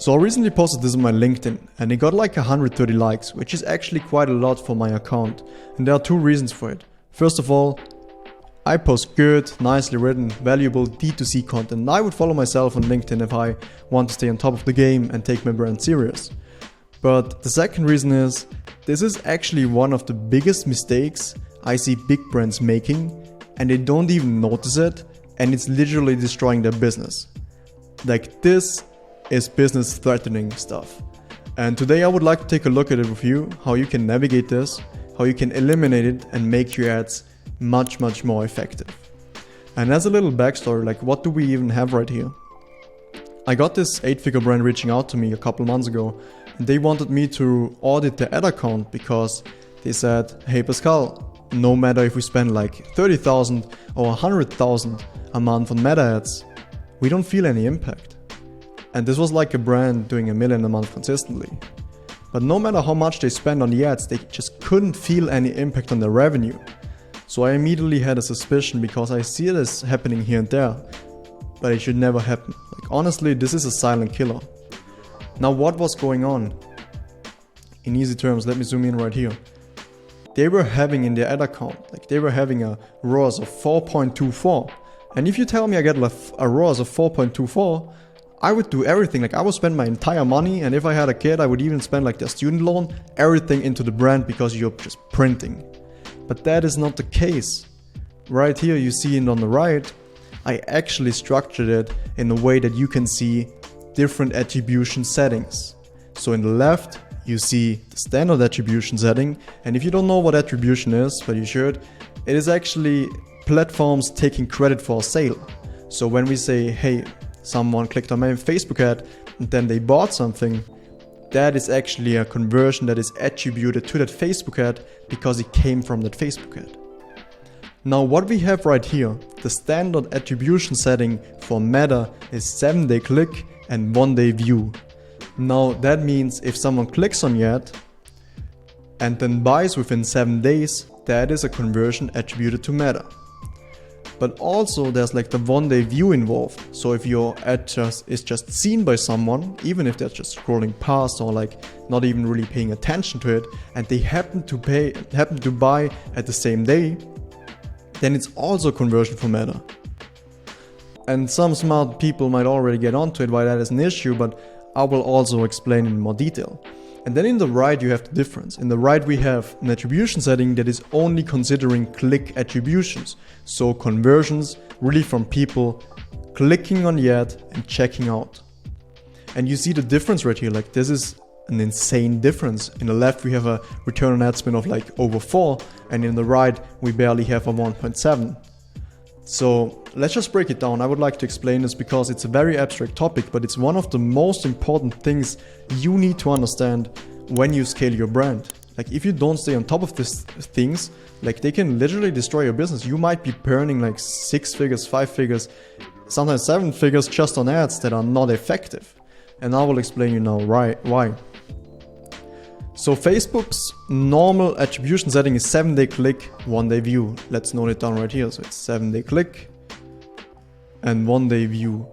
So I recently posted this on my LinkedIn and it got like 130 likes, which is actually quite a lot for my account. And there are two reasons for it. First of all, I post good, nicely written, valuable D2C content. And I would follow myself on LinkedIn if I want to stay on top of the game and take my brand serious. But the second reason is, this is actually one of the biggest mistakes I see big brands making, and they don't even notice it, and it's literally destroying their business. Like, this is business threatening stuff. And today I would like to take a look at it with you, how you can navigate this, how you can eliminate it and make your ads much more effective. And as a little backstory, like, what do we even have right here? I got this 8-figure brand reaching out to me a couple months ago, and they wanted me to audit their ad account because they said, hey Pascal, no matter if we spend like 30,000 or 100,000 a month on meta ads, we don't feel any impact. And this was like a brand doing $1 million a month consistently. But no matter how much they spend on the ads, they just couldn't feel any impact on their revenue. So I immediately had a suspicion because I see this happening here and there, but it should never happen. Like, honestly, this is a silent killer. Now, what was going on? In easy terms, let me zoom in right here. They were having in their ad account, like, they were having a ROAS of 4.24. And if you tell me I get a ROAS of 4.24, I would do everything. Like, I would spend my entire money, and if I had a kid, I would even spend like their student loan, everything into the brand because you're just printing. But that is not the case. Right here, you see it on the right, I actually structured it in a way that you can see different attribution settings. So in the left, you see the standard attribution setting. And if you don't know what attribution is, but you should, it is actually platforms taking credit for a sale. So when we say, hey, someone clicked on my Facebook ad and then they bought something, that is actually a conversion that is attributed to that Facebook ad because it came from that Facebook ad. Now what we have right here, the standard attribution setting for Meta is 7-day click and 1-day view. Now that means if someone clicks on your ad and then buys within 7 days, that is a conversion attributed to Meta. But also there's like the 1-day view involved. So if your ad is just seen by someone, even if they're just scrolling past or like not even really paying attention to it, and they happen to buy at the same day, then it's also a conversion for Meta. And some smart people might already get onto it why that is an issue, but I will also explain in more detail. And then in the right you have the difference. In the right we have an attribution setting that is only considering click attributions. So conversions really from people clicking on the ad and checking out. And you see the difference right here, like this is an insane difference. In the left we have a return on ad spend of like over 4, and in the right we barely have a 1.7. So let's just break it down. I would like to explain this because it's a very abstract topic, but it's one of the most important things you need to understand when you scale your brand. Like, if you don't stay on top of these things, like, they can literally destroy your business. You might be burning like 6 figures, 5 figures, sometimes 7 figures just on ads that are not effective. And I will explain you now why. So Facebook's normal attribution setting is 7-day click, 1-day view. Let's note it down right here. So it's 7-day click and 1-day view.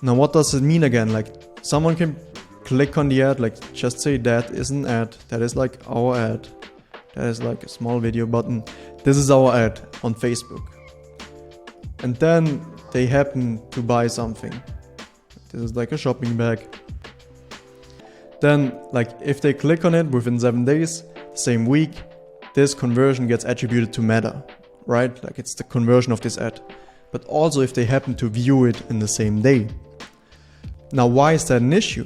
Now what does it mean again? Like, someone can click on the ad, like just say that is an ad, that is like our ad, that is like a small video button, this is our ad on Facebook. And then they happen to buy something. This is like a shopping bag. Then, like, if they click on it within 7 days, same week, this conversion gets attributed to Meta, right? Like, it's the conversion of this ad. But also if they happen to view it in the same day. Now, why is that an issue?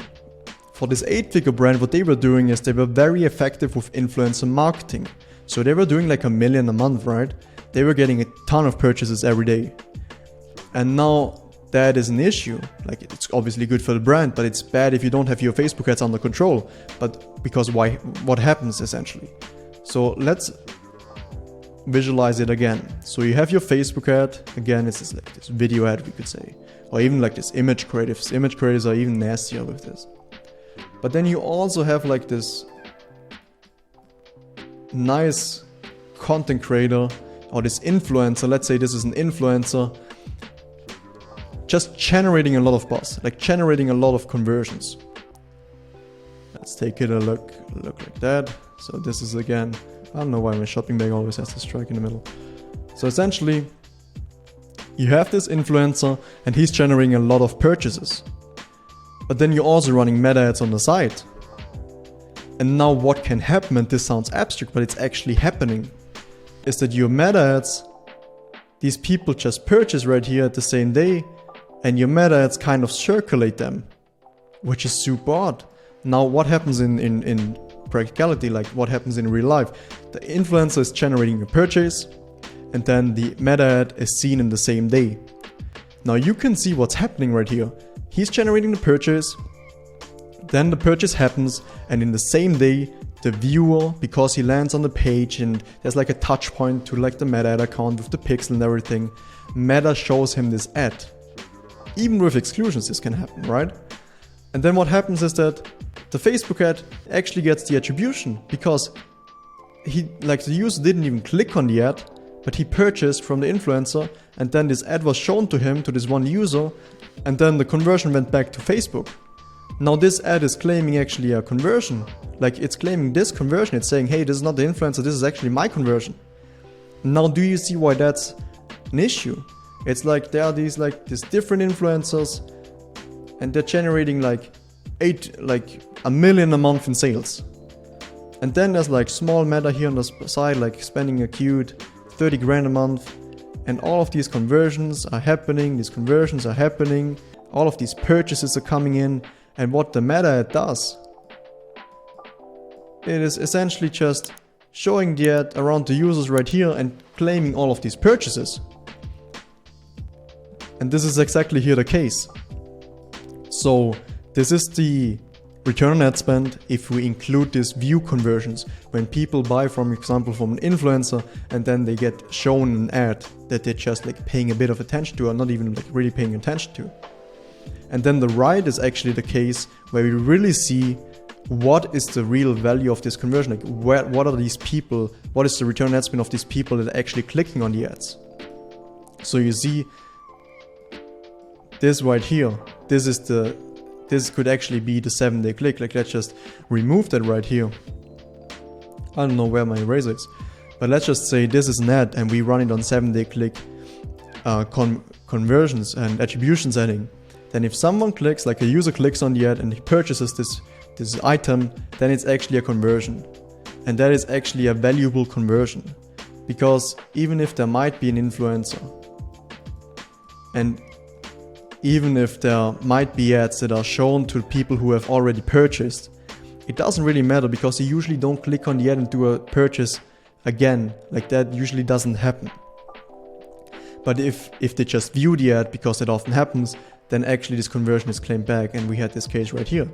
For this 8-figure brand, what they were doing is they were very effective with influencer marketing. So they were doing like $1 million a month, right? They were getting a ton of purchases every day. And now that is an issue. Like, it's obviously good for the brand, but it's bad if you don't have your Facebook ads under control. But because what happens essentially? So let's visualize it again. So you have your Facebook ad. Again, it's like this video ad, we could say, or even like this image creatives. Image creatives are even nastier with this. But then you also have like this nice content creator or this influencer. Let's say this is an influencer just generating a lot of buzz, like generating a lot of conversions. Let's take it a look like that. So this is again, I don't know why my shopping bag always has to strike in the middle. So essentially, you have this influencer and he's generating a lot of purchases. But then you're also running meta ads on the side. And now what can happen, and this sounds abstract, but it's actually happening, is that your meta ads, these people just purchase right here at the same day, and your meta ads kind of circulate them, which is super odd. Now what happens in practicality, like what happens in real life? The influencer is generating a purchase, and then the meta ad is seen in the same day. Now you can see what's happening right here. He's generating the purchase, then the purchase happens, and in the same day, the viewer, because he lands on the page and there's like a touch point to like the meta ad account with the pixel and everything, Meta shows him this ad. Even with exclusions this can happen, right? And then what happens is that the Facebook ad actually gets the attribution because the user didn't even click on the ad, but he purchased from the influencer, and then this ad was shown to him, to this one user, and then the conversion went back to Facebook. Now this ad is claiming actually a conversion. Like it's claiming this conversion. It's saying, hey, this is not the influencer, this is actually my conversion. Now do you see why that's an issue? It's like there are these different influencers and they're generating like a million a month in sales. And then there's like small meta here on the side, like spending a cute 30 grand a month. And all of these conversions are happening, all of these purchases are coming in. And what the meta ad does, it is essentially just showing the ad around the users right here and claiming all of these purchases. And this is exactly here the case. So this is the return on ad spend if we include these view conversions. When people buy, for example, from an influencer and then they get shown an ad that they're just like paying a bit of attention to or not even like really paying attention to. And then the right is actually the case where we really see what is the real value of this conversion. Like what are these people, what is the return on ad spend of these people that are actually clicking on the ads. So you see this right here, this could actually be the 7-day click. Like let's just remove that right here. I don't know where my eraser is, but let's just say this is an ad and we run it on 7-day click conversions and attribution setting. Then if someone clicks, like a user clicks on the ad and he purchases this item, then it's actually a conversion. And that is actually a valuable conversion. Because even if there might be an influencer, and even if there might be ads that are shown to people who have already purchased, it doesn't really matter because they usually don't click on the ad and do a purchase again. Like that usually doesn't happen. But if they just view the ad, because it often happens, then actually this conversion is claimed back, and we had this case right here.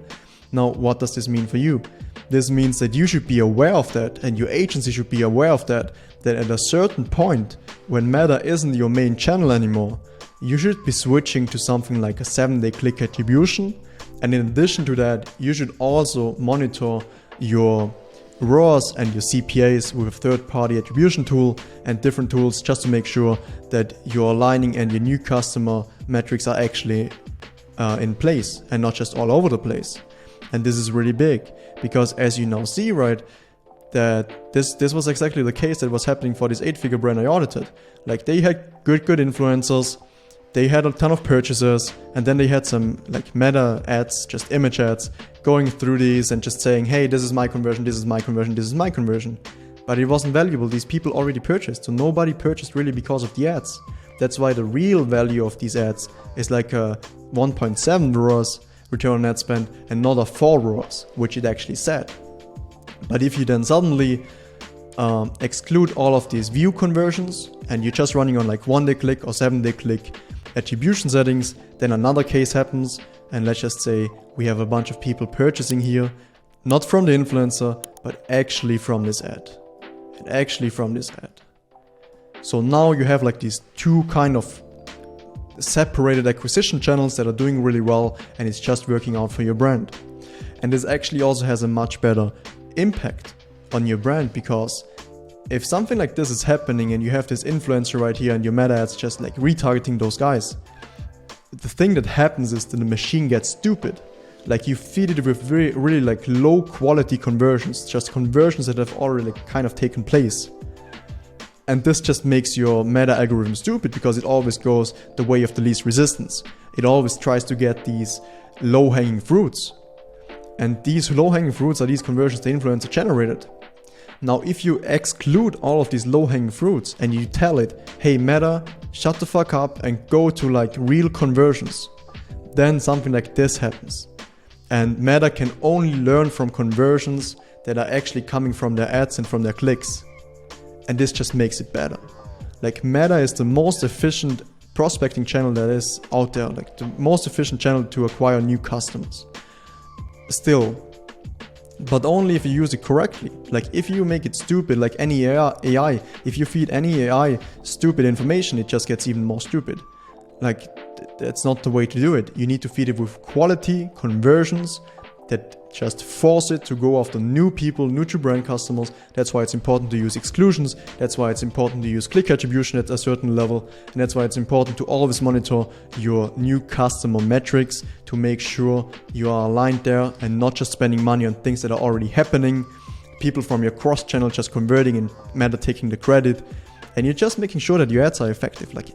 Now, what does this mean for you? This means that you should be aware of that, and your agency should be aware of that at a certain point, when Meta isn't your main channel anymore, you should be switching to something like a 7-day click attribution. And in addition to that, you should also monitor your ROAS and your CPAs with a third-party attribution tool and different tools just to make sure that your aligning and your new customer metrics are actually in place and not just all over the place. And this is really big because, as you now see, right, that this was exactly the case that was happening for this 8-figure brand I audited. Like they had good influencers, they had a ton of purchases, and then they had some like meta ads, just image ads, going through these and just saying, hey, this is my conversion, this is my conversion, this is my conversion. But it wasn't valuable. These people already purchased, so nobody purchased really because of the ads. That's why the real value of these ads is like a 1.7 ROAS return on ad spend and not a 4 ROAS, which it actually said. But if you then suddenly exclude all of these view conversions and you're just running on like 1-day click or 7-day click attribution settings, then another case happens, and let's just say we have a bunch of people purchasing here, not from the influencer, but actually from this ad. And actually from this ad. So now you have like these two kind of separated acquisition channels that are doing really well, and it's just working out for your brand. And this actually also has a much better impact on your brand, because if something like this is happening and you have this influencer right here and your meta ads just like retargeting those guys, the thing that happens is that the machine gets stupid. Like you feed it with really like low quality conversions, just conversions that have already kind of taken place. And this just makes your meta algorithm stupid because it always goes the way of the least resistance. It always tries to get these low-hanging fruits. And these low-hanging fruits are these conversions the influencer generated. Now, if you exclude all of these low-hanging fruits and you tell it, hey Meta, shut the fuck up and go to like real conversions, then something like this happens. And Meta can only learn from conversions that are actually coming from their ads and from their clicks. And this just makes it better. Like Meta is the most efficient prospecting channel that is out there, like the most efficient channel to acquire new customers. Still, but only if you use it correctly. Like if you make it stupid, like any AI, if you feed any AI stupid information, it just gets even more stupid. Like that's not the way to do it. You need to feed it with quality conversions that just force it to go after new people, new to brand customers. That's why it's important to use exclusions. That's why it's important to use click attribution at a certain level. And that's why it's important to always monitor your new customer metrics to make sure you are aligned there and not just spending money on things that are already happening. People from your cross channel just converting and Meta taking the credit. And you're just making sure that your ads are effective. Like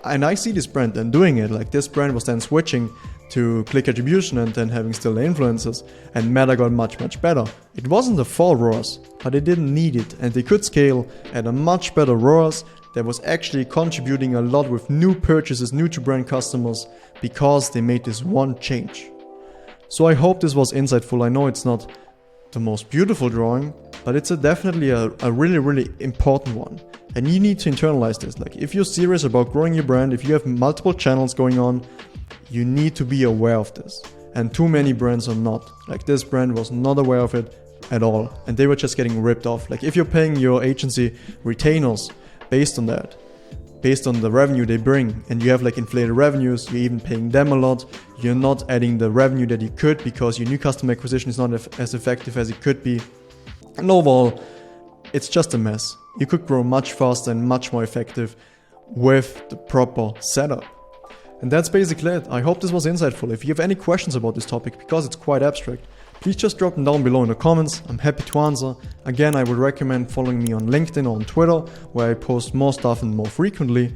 and I see this brand then doing it, like this brand was then switching to click attribution and then having still the influencers, and Meta got much better. It wasn't a full ROAS, but they didn't need it, and they could scale at a much better ROAS that was actually contributing a lot with new purchases, new to brand customers, because they made this one change. So I hope this was insightful. I know it's not the most beautiful drawing, but it's definitely a really important one. And you need to internalize this. Like if you're serious about growing your brand, if you have multiple channels going on, you need to be aware of this. And too many brands are not. Like this brand was not aware of it at all. And they were just getting ripped off. Like if you're paying your agency retainers based on that, based on the revenue they bring, and you have like inflated revenues, you're even paying them a lot, you're not adding the revenue that you could because your new customer acquisition is not as effective as it could be. And overall, it's just a mess. You could grow much faster and much more effective with the proper setup. And that's basically it. I hope this was insightful. If you have any questions about this topic, because it's quite abstract, please just drop them down below in the comments. I'm happy to answer. Again, I would recommend following me on LinkedIn or on Twitter, where I post more stuff and more frequently.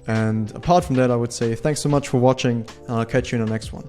And apart from that, I would say thanks so much for watching, and I'll catch you in the next one.